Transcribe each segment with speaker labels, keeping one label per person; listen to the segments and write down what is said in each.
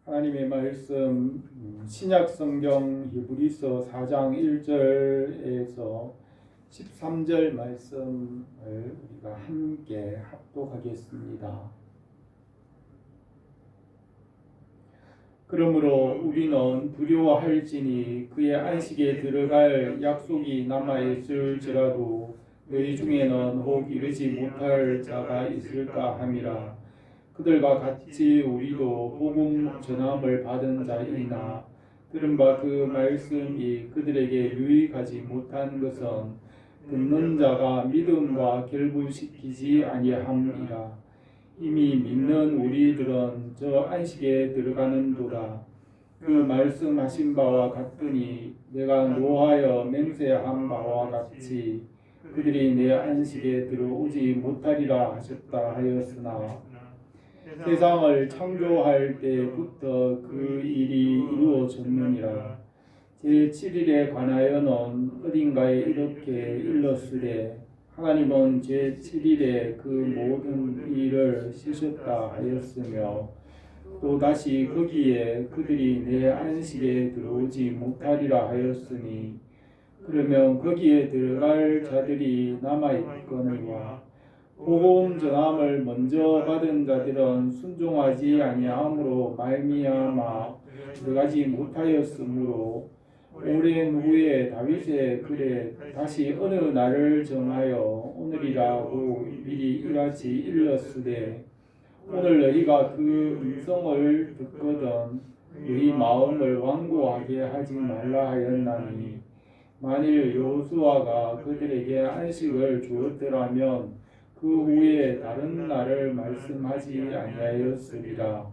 Speaker 1: 하나님의 말씀 신약 성경 히브리서 4장 1절에서 13절 말씀을 우리가 함께 합독하겠습니다. 그러므로 우리는 두려워할지니 그의 안식에 들어갈 약속이 남아있을지라도 너희 중에는 혹 이르지 못할 자가 있을까 함이라. 그들과 같이 우리도 복음 전함을 받은 자이나 들은 바 그 말씀이 그들에게 유익하지 못한 것은 듣는 자가 믿음과 결부시키지 아니함이라. 이미 믿는 우리들은 저 안식에 들어가는도다. 그 말씀하신 바와 같으니 내가 노하여 맹세한 바와 같이 그들이 내 안식에 들어오지 못하리라 하셨다 하였으나 세상을 창조할 때부터 그 일이 이루어졌느니라. 제7일에 관하여는 어딘가에 이렇게 일렀으되 하나님은 제7일에 그 모든 일을 쉬셨다 하였으며 또 다시 거기에 그들이 내 안식에 들어오지 못하리라 하였으니 그러면 거기에 들어갈 자들이 남아있거니와 복음 전함을 먼저 받은 자들은 순종하지 아니함으로 말미암아 들어가지 못하였으므로 오랜 후에 다윗의 글에 다시 어느 날을 정하여 오늘이라고 미리 이같이 일렀으되 오늘 너희가 그 음성을 듣거든 너희 마음을 완고하게 하지 말라 하였나니 만일 여호수아가 그들에게 안식을 주었더라면 그 후에 다른 날을 말씀하지 아니하였으리라.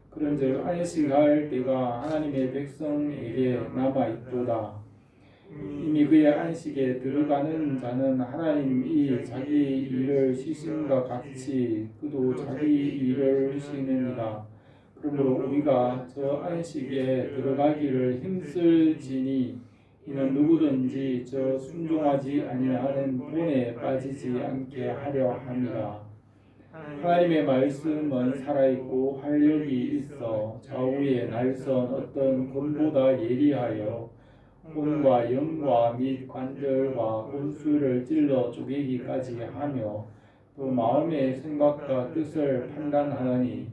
Speaker 1: 그런즉 안식할 때가 하나님의 백성에게 남아있도다. 이미 그의 안식에 들어가는 자는 하나님이 자기 일을 쉬심과 같이 그도 자기 일을 쉬느니라. 그러므로 우리가 저 안식에 들어가기를 힘쓸지니 이는 누구든지 저 순종하지 아니하는 본에 빠지지 않게 하려 함이라. 하나님의 말씀은 살아있고 활력이 있어 좌우에 날선 어떤 검보다 예리하여 혼과 영과 및 관절과 골수를 찔러 쪼개기까지 하며 또 마음의 생각과 뜻을 판단하나니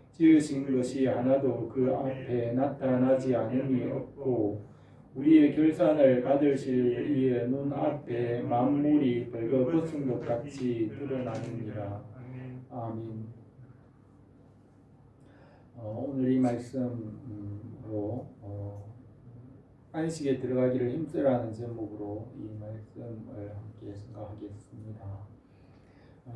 Speaker 1: 지으신 것이 하나도 그 앞에 나타나지 않음이 없고 우리의 결산을 받으실 이의 눈앞에 만물이 벌거벗은 것 같이 드러나느니라. 아멘. 오늘 이 말씀으로 안식에 들어가기를 힘쓰라는 제목으로 이 말씀을 함께 생각하겠습니다.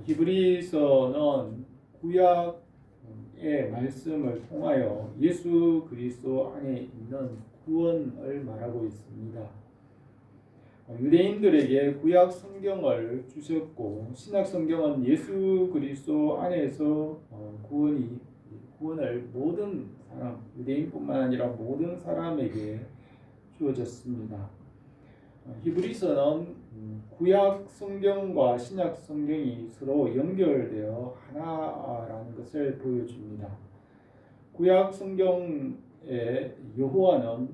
Speaker 1: 히브리서는 구약의 말씀을 통하여 예수 그리스도 안에 있는 구원을 말하고 있습니다. 유대인들에게 구약 성경을 주셨고 신약 성경은 예수 그리스도 안에서 구원을 모든 사람, 유대인뿐만 아니라 모든 사람에게 주어졌습니다. 히브리서는 구약 성경과 신약 성경이 서로 연결되어 하나라는 것을 보여줍니다. 구약 성경의 여호와는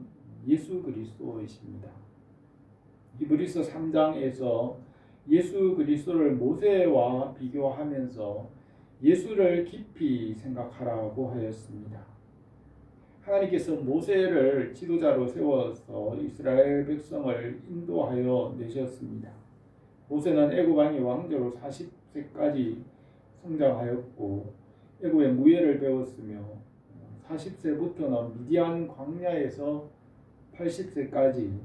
Speaker 1: 예수 그리스도이십니다. 히브리서 3장에서 예수 그리스도를 모세와 비교하면서 예수를 깊이 생각하라고 하였습니다. 하나님께서 모세를 지도자로 세워서 이스라엘 백성을 인도하여 내셨습니다. 모세는 애굽 왕의 왕조로 40세까지 성장하였고 애굽의 무예를 배웠으며 40세부터는 미디안 광야에서 80세까지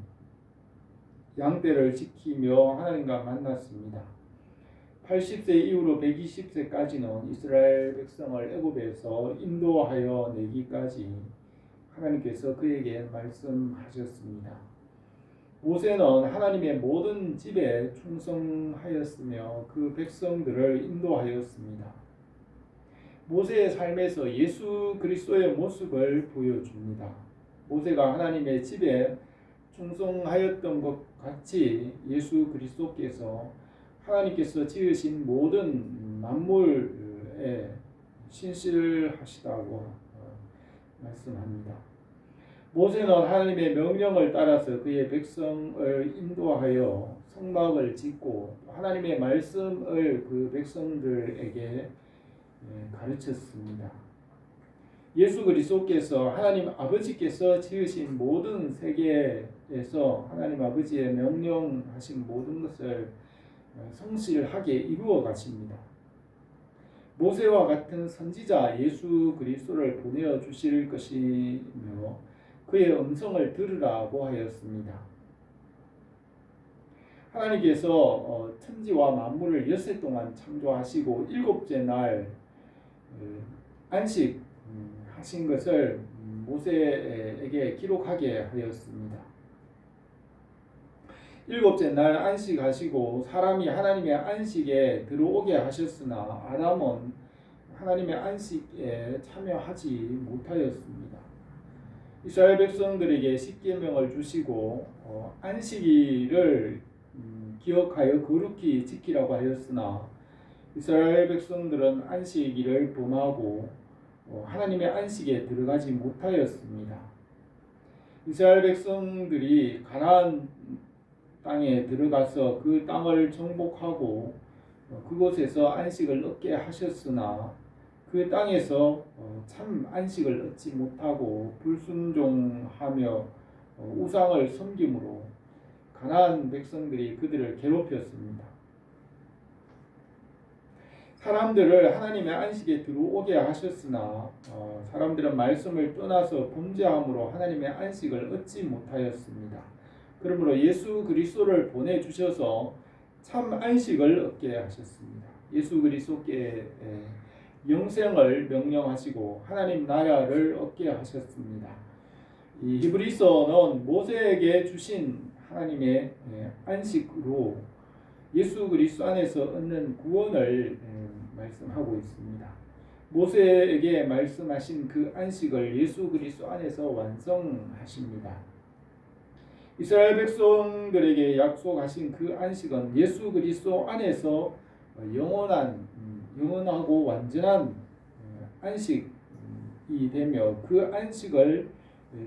Speaker 1: 양떼를 지키며 하나님과 만났습니다. 80세 이후로 120세까지는 이스라엘 백성을 애굽에서 인도하여 내기까지 하나님께서 그에게 말씀하셨습니다. 모세는 하나님의 모든 집에 충성하였으며 그 백성들을 인도하였습니다. 모세의 삶에서 예수 그리스도의 모습을 보여줍니다. 모세가 하나님의 집에 충성하였던 것 같이 예수 그리스도께서 하나님께서 지으신 모든 만물에 신실하시다고 말씀합니다. 모세는 하나님의 명령을 따라서 그의 백성을 인도하여 성막을 짓고 하나님의 말씀을 그 백성들에게 가르쳤습니다. 예수 그리스도께서 하나님 아버지께서 지으신 모든 세계에서 하나님 아버지의 명령하신 모든 것을 성실하게 이루어 가십니다. 모세와 같은 선지자 예수 그리스도를 보내어 주실 것이며 그의 음성을 들으라고 하였습니다. 하나님께서 천지와 만물을 엿새 동안 창조하시고 일곱째 날 안식 하신 것을 모세에게 기록하게 하였습니다. 일곱째 날 안식하시고 사람이 하나님의 안식에 들어오게 하셨으나 아담은 하나님의 안식에 참여하지 못하였습니다. 이스라엘 백성들에게 십계명을 주시고 안식일을 기억하여 거룩히 지키라고 하였으나 이스라엘 백성들은 안식일을 범하고 하나님의 안식에 들어가지 못하였습니다. 이스라엘 백성들이 가나안 땅에 들어가서 그 땅을 정복하고 그곳에서 안식을 얻게 하셨으나 그 땅에서 참 안식을 얻지 못하고 불순종하며 우상을 섬김으로 가나안 백성들이 그들을 괴롭혔습니다. 사람들을 하나님의 안식에 들어오게 하셨으나 사람들은 말씀을 떠나서 범죄함으로 하나님의 안식을 얻지 못하였습니다. 그러므로 예수 그리스도를 보내주셔서 참 안식을 얻게 하셨습니다. 예수 그리스도께 영생을 명령하시고 하나님 나라를 얻게 하셨습니다. 이 히브리서는 모세에게 주신 하나님의 안식으로 예수 그리스도 안에서 얻는 구원을 말씀하고 있습니다. 모세에게 말씀하신 그 안식을 예수 그리스도 안에서 완성하십니다. 이스라엘 백성들에게 약속하신 그 안식은 예수 그리스도 안에서 영원하고 완전한 안식이 되며 그 안식을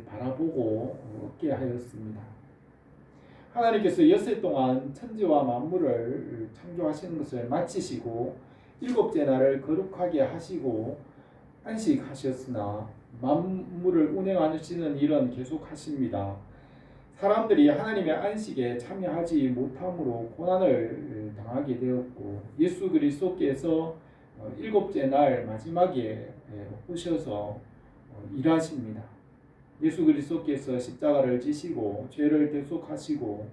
Speaker 1: 바라보고 얻게 하였습니다. 하나님께서 엿새 동안 천지와 만물을 창조하시는 것을 마치시고 일곱째 날을 거룩하게 하시고 안식하셨으나 만물을 운행하시는 일은 계속하십니다. 사람들이 하나님의 안식에 참여하지 못함으로 고난을 당하게 되었고 예수 그리스도께서 일곱째 날 마지막에 오셔서 일하십니다. 예수 그리스도께서 십자가를 지시고 죄를 대속하시고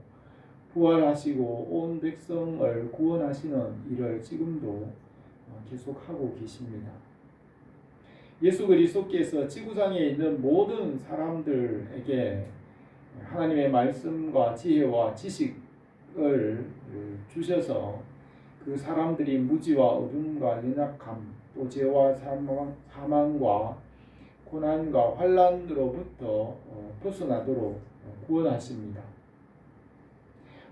Speaker 1: 부활하시고 온 백성을 구원하시는 일을 지금도 계속하고 계십니다. 예수 그리스도께서 지구상에 있는 모든 사람들에게 하나님의 말씀과 지혜와 지식을 주셔서 그 사람들이 무지와 어둠과 연약함 또 죄와 사망과 고난과 환난으로부터 벗어나도록 구원하십니다.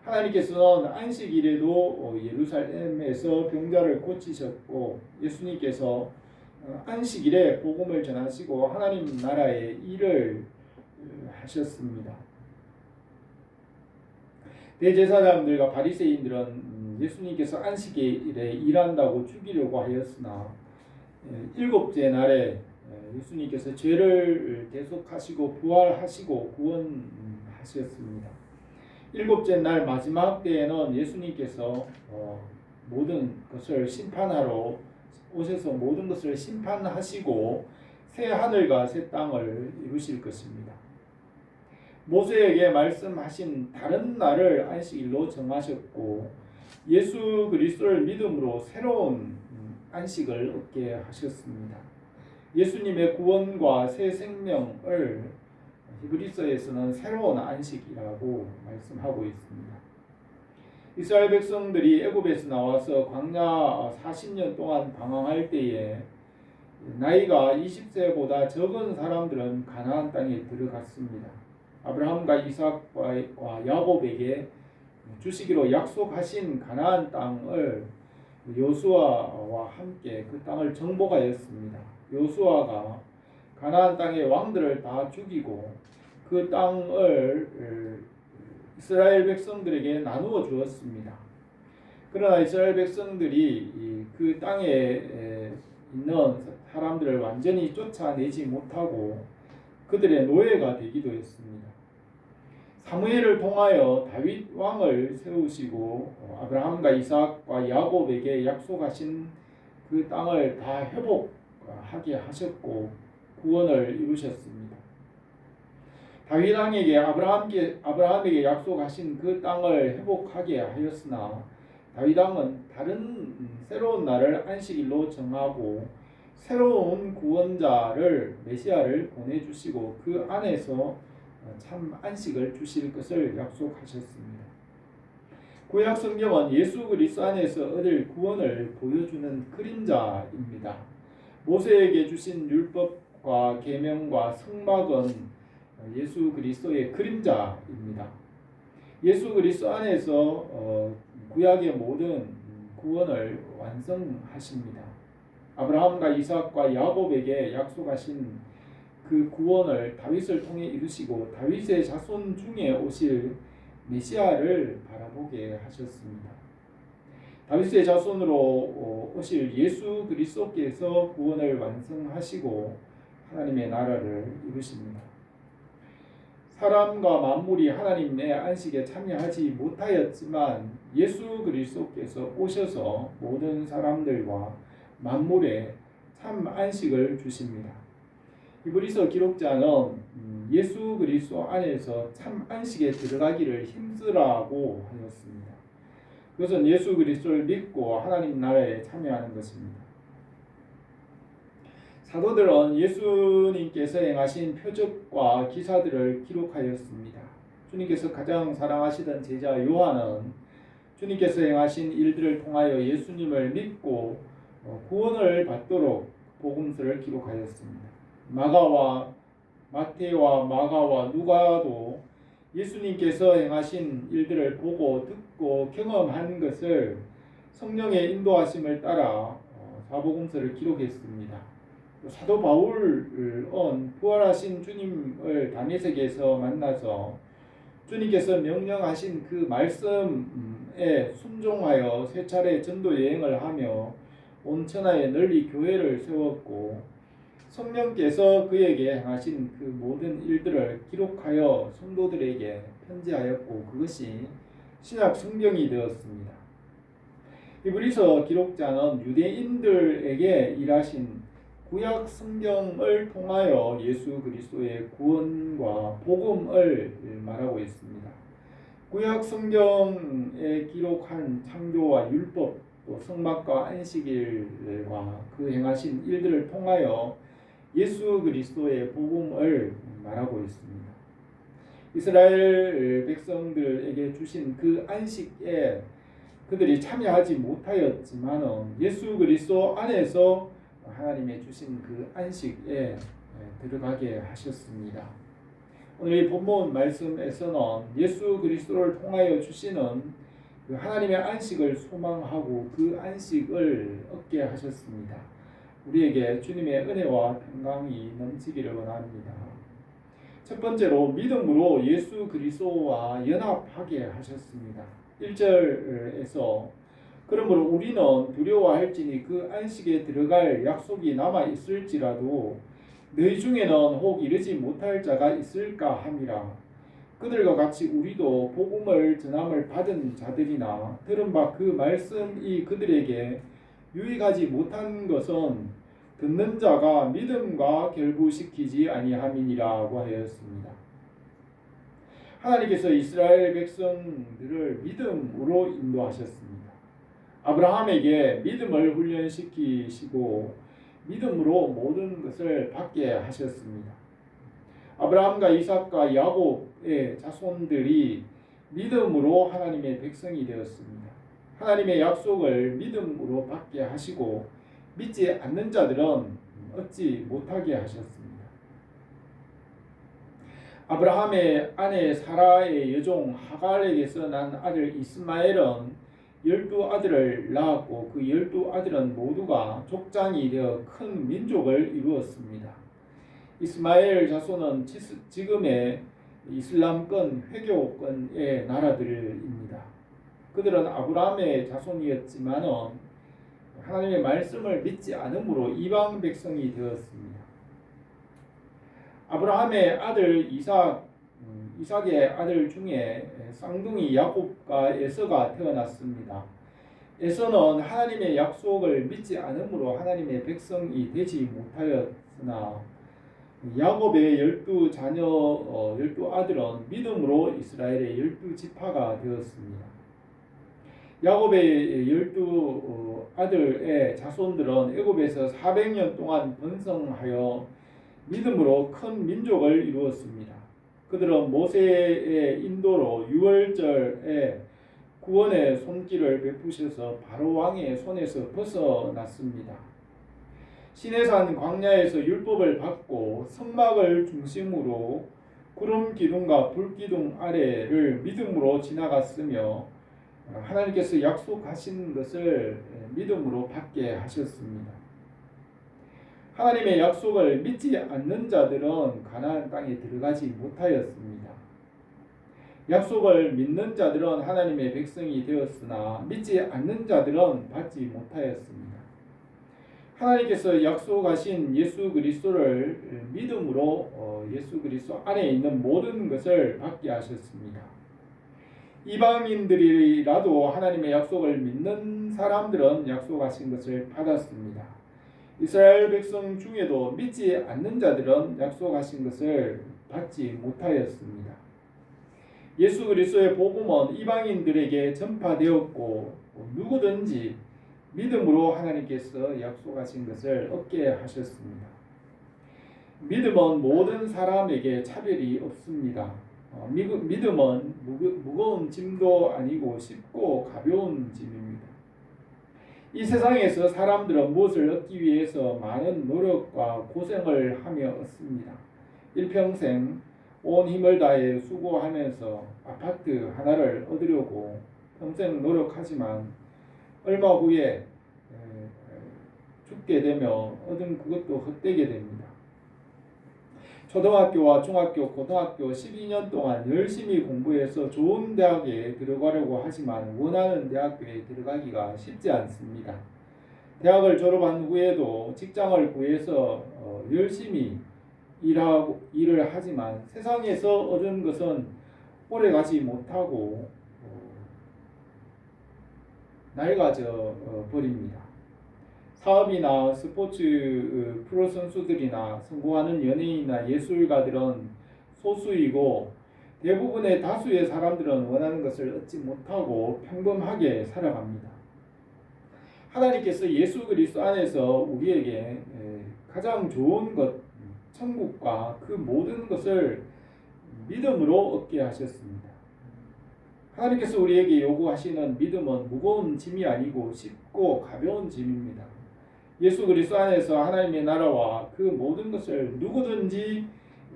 Speaker 1: 하나님께서는 안식일에도 예루살렘에서 병자를 고치셨고 예수님께서 안식일에 복음을 전하시고 하나님 나라의 일을 하셨습니다. 대제사장들과 바리새인들은 예수님께서 안식일에 일한다고 죽이려고 하였으나 일곱째 날에 예수님께서 죄를 대속하시고 부활하시고 구원하셨습니다. 일곱째 날 마지막 때에는 예수님께서 모든 것을 심판하러 오셔서 모든 것을 심판하시고 새 하늘과 새 땅을 이루실 것입니다. 모세에게 말씀하신 다른 날을 안식일로 정하셨고 예수 그리스도를 믿음으로 새로운 안식을 얻게 하셨습니다. 예수님의 구원과 새 생명을 히브리서에서는 새로운 안식이라고 말씀하고 있습니다. 이스라엘 백성들이 애굽에서 나와서 광야 40년 동안 방황할 때에 나이가 20세보다 적은 사람들은 가나안 땅에 들어갔습니다. 아브라함과 이삭과 야곱에게 주시기로 약속하신 가나안 땅을 여호수아와 함께 그 땅을 정복하였습니다. 여호수아가 가나안 땅의 왕들을 다 죽이고 그 땅을 이스라엘 백성들에게 나누어 주었습니다. 그러나 이스라엘 백성들이 그 땅에 있는 사람들을 완전히 쫓아내지 못하고 그들의 노예가 되기도 했습니다. 사무엘을 통하여 다윗 왕을 세우시고 아브라함과 이삭과 야곱에게 약속하신 그 땅을 다 회복하게 하셨고 구원을 이루셨습니다. 다윗 왕에게 아브라함에게 약속하신 그 땅을 회복하게 하였으나 다윗 왕은 다른 새로운 날을 안식일로 정하고 새로운 구원자를 메시아를 보내주시고 그 안에서 참 안식을 주실 것을 약속하셨습니다. 구약 성경은 예수 그리스도 안에서 얻을 구원을 보여주는 그림자입니다. 모세에게 주신 율법과 계명과 성막은 예수 그리스도의 그림자입니다. 예수 그리스도 안에서 구약의 모든 구원을 완성하십니다. 아브라함과 이삭과 야곱에게 약속하신 그 구원을 다윗을 통해 이루시고 다윗의 자손 중에 오실 메시아를 바라보게 하셨습니다. 다윗의 자손으로 오실 예수 그리스도께서 구원을 완성하시고 하나님의 나라를 이루십니다. 사람과 만물이 하나님의 안식에 참여하지 못하였지만 예수 그리스도께서 오셔서 모든 사람들과 만물에 참 안식을 주십니다. 히브리서 기록자는 예수 그리스도 안에서 참 안식에 들어가기를 힘쓰라고 하였습니다. 그것은 예수 그리스도를 믿고 하나님 나라에 참여하는 것입니다. 사도들은 예수님께서 행하신 표적과 기사들을 기록하였습니다. 주님께서 가장 사랑하시던 제자 요한은 주님께서 행하신 일들을 통하여 예수님을 믿고 구원을 받도록 복음서를 기록하였습니다. 마태와 마가와 누가도 예수님께서 행하신 일들을 보고 듣고 경험한 것을 성령의 인도하심을 따라 사복음서를 기록했습니다. 사도 바울은 부활하신 주님을 다메섹에서 만나서 주님께서 명령하신 그 말씀에 순종하여 세 차례 전도 여행을 하며 온 천하에 널리 교회를 세웠고 성령께서 그에게 행하신 그 모든 일들을 기록하여 성도들에게 편지하였고 그것이 신약 성경이 되었습니다. 히브리서 기록자는 유대인들에게 일하신 구약 성경을 통하여 예수 그리스도의 구원과 복음을 말하고 있습니다. 구약 성경에 기록한 창조와 율법, 또 성막과 안식일과 그 행하신 일들을 통하여 예수 그리스도의 복음을 말하고 있습니다. 이스라엘 백성들에게 주신 그 안식에 그들이 참여하지 못하였지만 예수 그리스도 안에서 하나님의 주신 그 안식에 들어가게 하셨습니다. 오늘 이 본문 말씀에서는 예수 그리스도를 통하여 주시는 그 하나님의 안식을 소망하고 그 안식을 얻게 하셨습니다. 우리에게 주님의 은혜와 평강이 넘치기를 원합니다. 첫 번째로 믿음으로 예수 그리스도와 연합하게 하셨습니다. 1절에서 그러므로 우리는 두려워할지니 그 안식에 들어갈 약속이 남아 있을지라도 너희 중에는 혹 이르지 못할 자가 있을까 함이라. 그들과 같이 우리도 복음을 전함을 받은 자들이나 들은 바 그 말씀이 그들에게 유익하지 못한 것은 듣는 자가 믿음과 결부시키지 아니함이니라고 하였습니다. 하나님께서 이스라엘 백성들을 믿음으로 인도하셨습니다. 아브라함에게 믿음을 훈련시키시고 믿음으로 모든 것을 받게 하셨습니다. 아브라함과 이삭과 야곱의 자손들이 믿음으로 하나님의 백성이 되었습니다. 하나님의 약속을 믿음으로 받게 하시고 믿지 않는 자들은 얻지 못하게 하셨습니다. 아브라함의 아내 사라의 여종 하갈에게서 난 아들 이스마엘은 12아들을 낳았고 그 12아들은 모두가 족장이 되어 큰 민족을 이루었습니다. 이스마엘 자손은 지금의 이슬람권 회교권의 나라들입니다. 그들은 아브라함의 자손이었지만은 하나님의 말씀을 믿지 않음으로 이방 백성이 되었습니다. 아브라함의 아들 이삭의 아들 중에 쌍둥이 야곱과 에서가 태어났습니다. 에서는 하나님의 약속을 믿지 않음으로 하나님의 백성이 되지 못하였으나 야곱의 12자녀 12아들은 믿음으로 이스라엘의 12지파가 되었습니다. 야곱의 12아들의 자손들은 애굽에서 400년 동안 번성하여 믿음으로 큰 민족을 이루었습니다. 그들은 모세의 인도로 유월절에 구원의 손길을 베푸셔서 바로 왕의 손에서 벗어났습니다. 시내산 광야에서 율법을 받고 성막을 중심으로 구름 기둥과 불 기둥 아래를 믿음으로 지나갔으며 하나님께서 약속하신 것을 믿음으로 받게 하셨습니다. 하나님의 약속을 믿지 않는 자들은 가나안 땅에 들어가지 못하였습니다. 약속을 믿는 자들은 하나님의 백성이 되었으나 믿지 않는 자들은 받지 못하였습니다. 하나님께서 약속하신 예수 그리스도를 믿음으로 예수 그리스도 안에 있는 모든 것을 받게 하셨습니다. 이방인들이라도 하나님의 약속을 믿는 사람들은 약속하신 것을 받았습니다. 이스라엘 백성 중에도 믿지 않는 자들은 약속하신 것을 받지 못하였습니다. 예수 그리스도의 복음은 이방인들에게 전파되었고 누구든지 믿음으로 하나님께서 약속하신 것을 얻게 하셨습니다. 믿음은 모든 사람에게 차별이 없습니다. 믿음은 무거운 짐도 아니고 쉽고 가벼운 짐입니다. 이 세상에서 사람들은 무엇을 얻기 위해서 많은 노력과 고생을 하며 얻습니다. 일평생 온 힘을 다해 수고하면서 아파트 하나를 얻으려고 평생 노력하지만 얼마 후에 죽게 되며 얻은 그것도 헛되게 됩니다. 초등학교와 중학교, 고등학교 12년 동안 열심히 공부해서 좋은 대학에 들어가려고 하지만 원하는 대학교에 들어가기가 쉽지 않습니다. 대학을 졸업한 후에도 직장을 구해서 열심히 일을 하지만 세상에서 얻은 것은 오래가지 못하고 낡아져 버립니다. 사업이나 스포츠 프로 선수들이나 성공하는 연예인이나 예술가들은 소수이고 대부분의 다수의 사람들은 원하는 것을 얻지 못하고 평범하게 살아갑니다. 하나님께서 예수 그리스도 안에서 우리에게 가장 좋은 것, 천국과 그 모든 것을 믿음으로 얻게 하셨습니다. 하나님께서 우리에게 요구하시는 믿음은 무거운 짐이 아니고 쉽고 가벼운 짐입니다. 예수 그리스도 안에서 하나님의 나라와 그 모든 것을 누구든지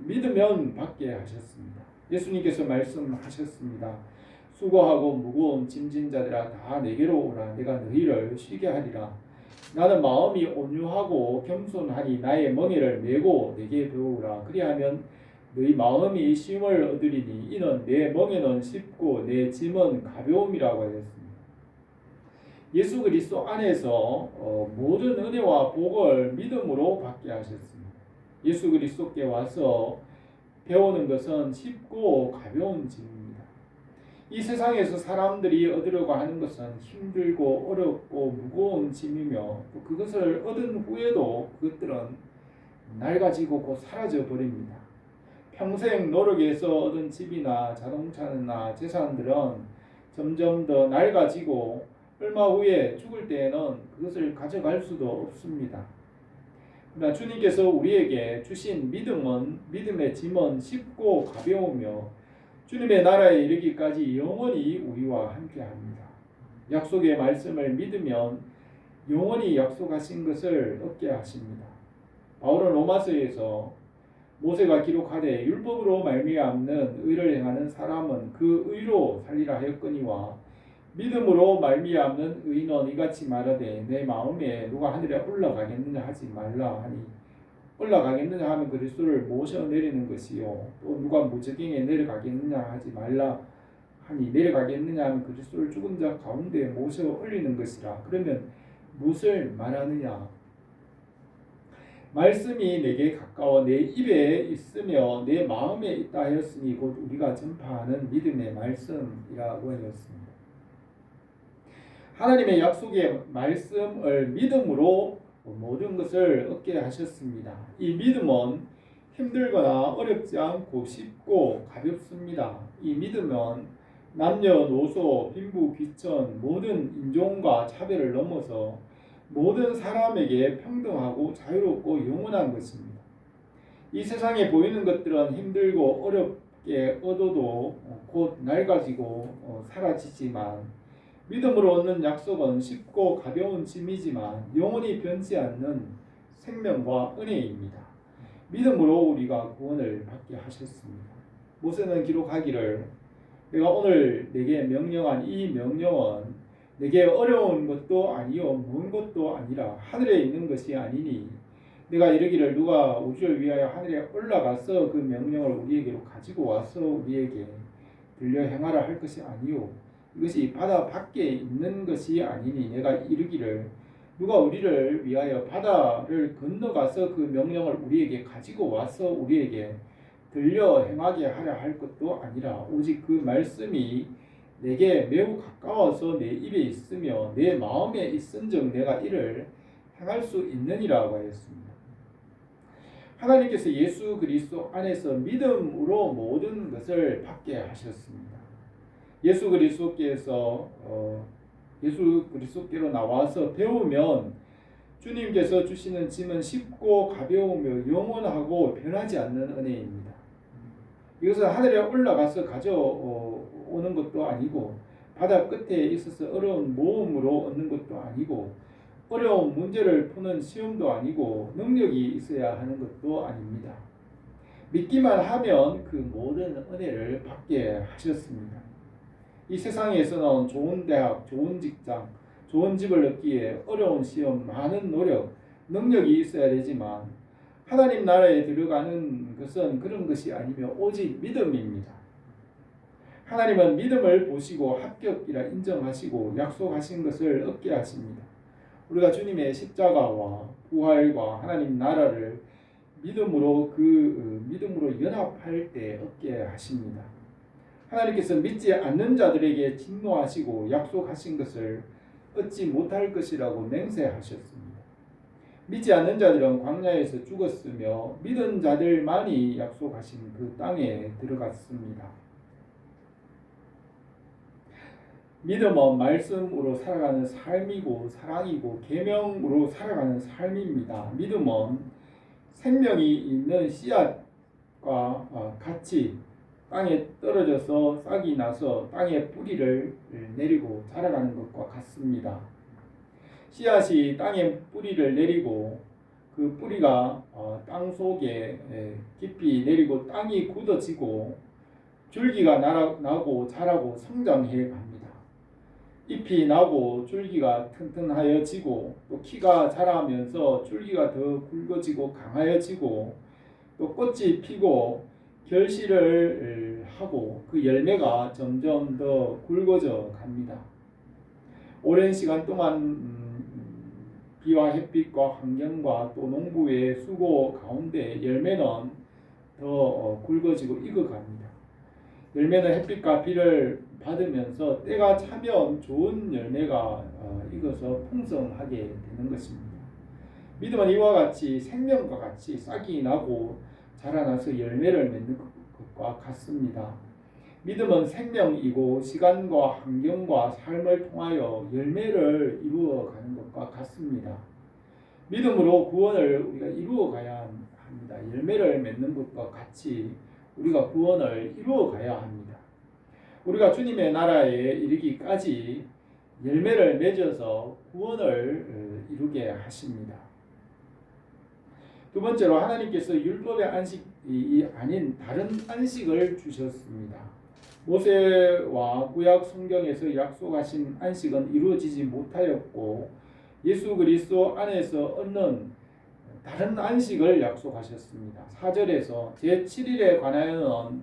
Speaker 1: 믿으면 받게 하셨습니다. 예수님께서 말씀하셨습니다. 수고하고 무거운 짐진 자들아 다 내게로 오라. 내가 너희를 쉬게 하리라. 나는 마음이 온유하고 겸손하니 나의 멍에를 메고 내게 배우라. 그리하면 너희 마음이 쉼을 얻으리니 이는 내 멍에는 쉽고 내 짐은 가벼움이라고 하였습니다. 예수 그리스도 안에서 모든 은혜와 복을 믿음으로 받게 하셨습니다. 예수 그리스도께 와서 배우는 것은 쉽고 가벼운 짐입니다. 이 세상에서 사람들이 얻으려고 하는 것은 힘들고 어렵고 무거운 짐이며 또 그것을 얻은 후에도 그것들은 낡아지고 곧 사라져 버립니다. 평생 노력해서 얻은 집이나 자동차나 재산들은 점점 더 낡아지고 얼마 후에 죽을 때에는 그것을 가져갈 수도 없습니다. 그러나 주님께서 우리에게 주신 믿음의 짐은 쉽고 가벼우며 주님의 나라에 이르기까지 영원히 우리와 함께합니다. 약속의 말씀을 믿으면 영원히 약속하신 것을 얻게 하십니다. 바울은 로마서에서 모세가 기록하되 율법으로 말미암는 의를 행하는 사람은 그 의로 살리라 하였거니와 믿음으로 말미암는 의인은 이같이 말하되 내 마음에 누가 하늘에 올라가겠느냐 하지 말라 하니 올라가겠느냐 하면 그리스도를 모셔 내리는 것이요. 또 누가 무저갱에 내려가겠느냐 하지 말라 하니 내려가겠느냐 하면 그리스도를 죽은 자 가운데 모셔 올리는 것이라. 그러면 무엇을 말하느냐? 말씀이 내게 가까워 내 입에 있으며 내 마음에 있다 하였으니 곧 우리가 전파하는 믿음의 말씀이라고 하였습니다. 하나님의 약속의 말씀을 믿음으로 모든 것을 얻게 하셨습니다. 이 믿음은 힘들거나 어렵지 않고 쉽고 가볍습니다. 이 믿음은 남녀노소 빈부귀천 모든 인종과 차별을 넘어서 모든 사람에게 평등하고 자유롭고 영원한 것입니다. 이 세상에 보이는 것들은 힘들고 어렵게 얻어도 곧 낡아지고 사라지지만 믿음으로 얻는 약속은 쉽고 가벼운 짐이지만 영원히 변치 않는 생명과 은혜입니다. 믿음으로 우리가 구원을 받게 하셨습니다. 모세는 기록하기를 내가 오늘 내게 명령한 이 명령은 내게 어려운 것도 아니요 먼 것도 아니라 하늘에 있는 것이 아니니 내가 이르기를 누가 우주를 위하여 하늘에 올라가서 그 명령을 우리에게로 가지고 와서 우리에게 들려 행하라 할 것이 아니요 이것이 바다 밖에 있는 것이 아니니 내가 이르기를 누가 우리를 위하여 바다를 건너가서 그 명령을 우리에게 가지고 와서 우리에게 들려 행하게 하려 할 것도 아니라 오직 그 말씀이 내게 매우 가까워서 내 입에 있으며 내 마음에 있은즉 내가 이를 행할 수 있느니라고 하였습니다. 하나님께서 예수 그리스도 안에서 믿음으로 모든 것을 받게 하셨습니다. 예수 그리스도께로 나와서 배우면 주님께서 주시는 짐은 쉽고 가벼우며 영원하고 변하지 않는 은혜입니다. 이것은 하늘에 올라가서 가져오는 것도 아니고 바다 끝에 있어서 어려운 모험으로 얻는 것도 아니고 어려운 문제를 푸는 시험도 아니고 능력이 있어야 하는 것도 아닙니다. 믿기만 하면 그 모든 은혜를 받게 하셨습니다. 이 세상에서는 좋은 대학, 좋은 직장, 좋은 집을 얻기에 어려운 시험, 많은 노력, 능력이 있어야 되지만 하나님 나라에 들어가는 것은 그런 것이 아니며 오직 믿음입니다. 하나님은 믿음을 보시고 합격이라 인정하시고 약속하신 것을 얻게 하십니다. 우리가 주님의 십자가와 부활과 하나님 나라를 믿음으로 연합할 때 얻게 하십니다. 하나님께서 믿지 않는 자들에게 진노하시고 약속하신 것을 얻지 못할 것이라고 맹세하셨습니다. 믿지 않는 자들은 광야에서 죽었으며 믿은 자들만이 약속하신 그 땅에 들어갔습니다. 믿음은 말씀으로 살아가는 삶이고 사랑이고 계명으로 살아가는 삶입니다. 믿음은 생명이 있는 씨앗과 같이 땅에 떨어져서 싹이 나서 땅에 뿌리를 내리고 자라가는 것과 같습니다. 씨앗이 땅에 뿌리를 내리고 그 뿌리가 땅 속에 깊이 내리고 땅이 굳어지고 줄기가 나고 자라고 성장해 갑니다. 잎이 나고 줄기가 튼튼하여지고 또 키가 자라면서 줄기가 더 굵어지고 강하여지고 또 꽃이 피고 결실을 하고 그 열매가 점점 더 굵어져 갑니다. 오랜 시간 동안 비와 햇빛과 환경과 또 농부의 수고 가운데 열매는 더 굵어지고 익어갑니다. 열매는 햇빛과 비를 받으면서 때가 차면 좋은 열매가 익어서 풍성하게 되는 것입니다. 믿음은 이와 같이 생명과 같이 싹이 나고 자라나서 열매를 맺는 것과 같습니다. 믿음은 생명이고 시간과 환경과 삶을 통하여 열매를 이루어가는 것과 같습니다. 믿음으로 구원을 우리가 이루어가야 합니다. 열매를 맺는 것과 같이 우리가 구원을 이루어가야 합니다. 우리가 주님의 나라에 이르기까지 열매를 맺어서 구원을 이루게 하십니다. 두 번째로 하나님께서 율법의 안식이 아닌 다른 안식을 주셨습니다. 모세와 구약 성경에서 약속하신 안식은 이루어지지 못하였고 예수 그리스도 안에서 얻는 다른 안식을 약속하셨습니다. 4절에서 제7일에 관하여는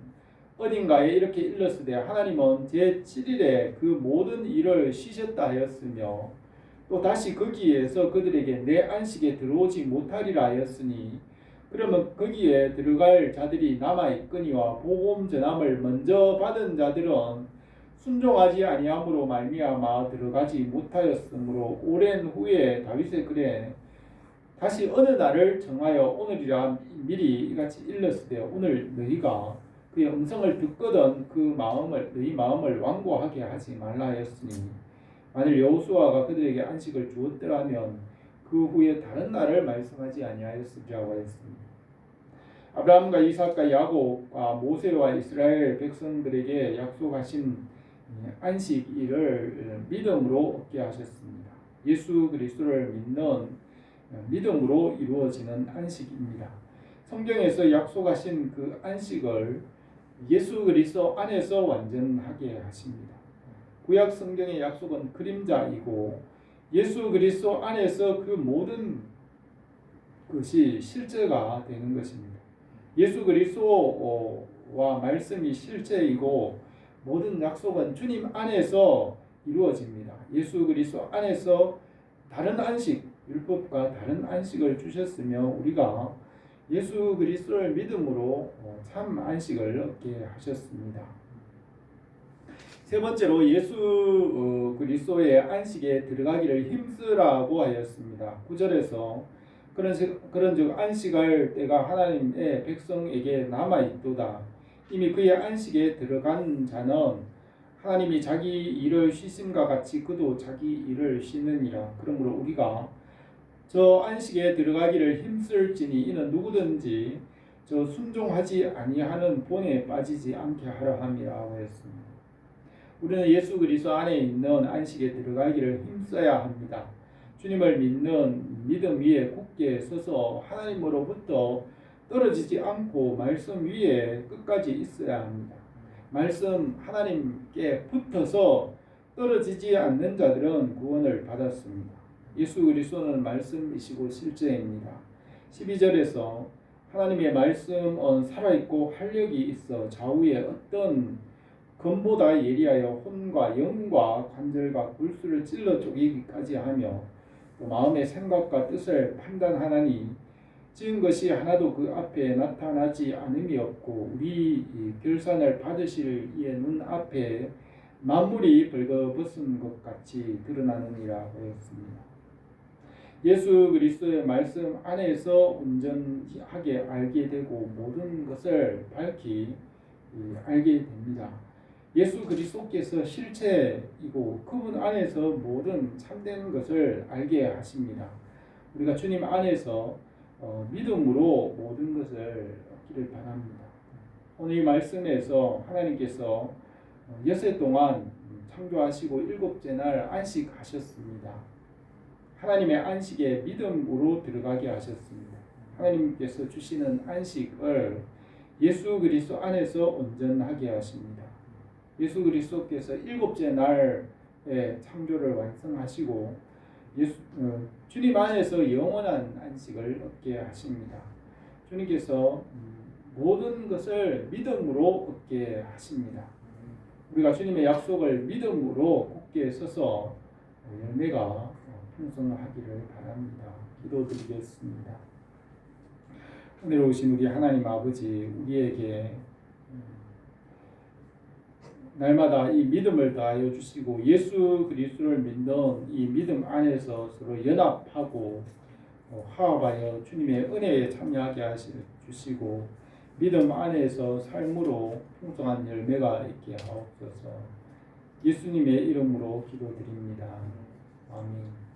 Speaker 1: 어딘가에 이렇게 일렀으되 하나님은 제7일에 그 모든 일을 쉬셨다 하였으며 또 다시 거기에서 그들에게 내 안식에 들어오지 못하리라 하였으니 그러면 거기에 들어갈 자들이 남아있거니와 복음 전함을 먼저 받은 자들은 순종하지 아니함으로 말미암아 들어가지 못하였으므로 오랜 후에 다윗의 글에 다시 어느 날을 정하여 오늘이라 미리 이같이 일렀으되 오늘 너희가 그의 음성을 듣거든 그 마음을 너희 마음을 완고하게 하지 말라 하였으니 만일 여호수아가 그들에게 안식을 주었더라면 그 후에 다른 날을 말씀하지 아니하였으리라고 하였습니다. 아브라함과 이삭과 야곱과 모세와 이스라엘 백성들에게 약속하신 안식일을 믿음으로 얻게 하셨습니다. 예수 그리스도를 믿는 믿음으로 이루어지는 안식입니다. 성경에서 약속하신 그 안식을 예수 그리스도 안에서 완전하게 하십니다. 구약 성경의 약속은 그림자이고 예수 그리스도 안에서 그 모든 것이 실제가 되는 것입니다. 예수 그리스도와 말씀이 실제이고 모든 약속은 주님 안에서 이루어집니다. 예수 그리스도 안에서 다른 안식, 율법과 다른 안식을 주셨으며 우리가 예수 그리스도를 믿음으로 참 안식을 얻게 하셨습니다. 세 번째로 예수 그리스도의 안식에 들어가기를 힘쓰라고 하였습니다. 9절에서 그런즉 안식할 때가 하나님의 백성에게 남아있도다. 이미 그의 안식에 들어간 자는 하나님이 자기 일을 쉬심과 같이 그도 자기 일을 쉬느니라. 그러므로 우리가 저 안식에 들어가기를 힘쓸지니 이는 누구든지 저 순종하지 아니하는 본에 빠지지 않게 하려 함이라고 했습니다. 우리는 예수 그리스도 안에 있는 안식에 들어가기를 힘써야 합니다. 주님을 믿는 믿음 위에 굳게 서서 하나님으로부터 떨어지지 않고 말씀 위에 끝까지 있어야 합니다. 말씀 하나님께 붙어서 떨어지지 않는 자들은 구원을 받았습니다. 예수 그리스도는 말씀이시고 실제입니다. 12절에서 하나님의 말씀은 살아있고 활력이 있어 좌우에 어떤 검보다 예리하여 혼과 영과 관절과 골수를 찔러 쪼개기까지 하며 또 마음의 생각과 뜻을 판단하나니 지은 것이 하나도 그 앞에 나타나지 않음이 없고 우리 결산을 받으실 이의 눈 앞에 만물이 벌거벗은 것 같이 드러나느니라 하였습니다. 예수 그리스도의 말씀 안에서 온전하게 알게 되고 모든 것을 밝히 알게 됩니다. 예수 그리스도께서 실체이고 그분 안에서 모든 참된 것을 알게 하십니다. 우리가 주님 안에서 믿음으로 모든 것을 얻기를 바랍니다. 오늘 이 말씀에서 하나님께서 엿새 동안 창조하시고 일곱째 날 안식하셨습니다. 하나님의 안식에 믿음으로 들어가게 하셨습니다. 하나님께서 주시는 안식을 예수 그리스도 안에서 온전하게 하십니다. 예수 그리스도께서 일곱째 날에 창조를 완성하시고 주님 안에서 영원한 안식을 얻게 하십니다. 주님께서 모든 것을 믿음으로 얻게 하십니다. 우리가 주님의 약속을 믿음으로 굳게 서서 열매가 풍성하기를 바랍니다. 기도드리겠습니다. 오늘 오신 우리 하나님 아버지, 우리에게 날마다 이 믿음을 다하여 주시고 예수 그리스도를 믿는 이 믿음 안에서 서로 연합하고 화합하여 주님의 은혜에 참여하게 주시고 믿음 안에서 삶으로 풍성한 열매가 있게 하옵소서. 예수님의 이름으로 기도드립니다. 아멘.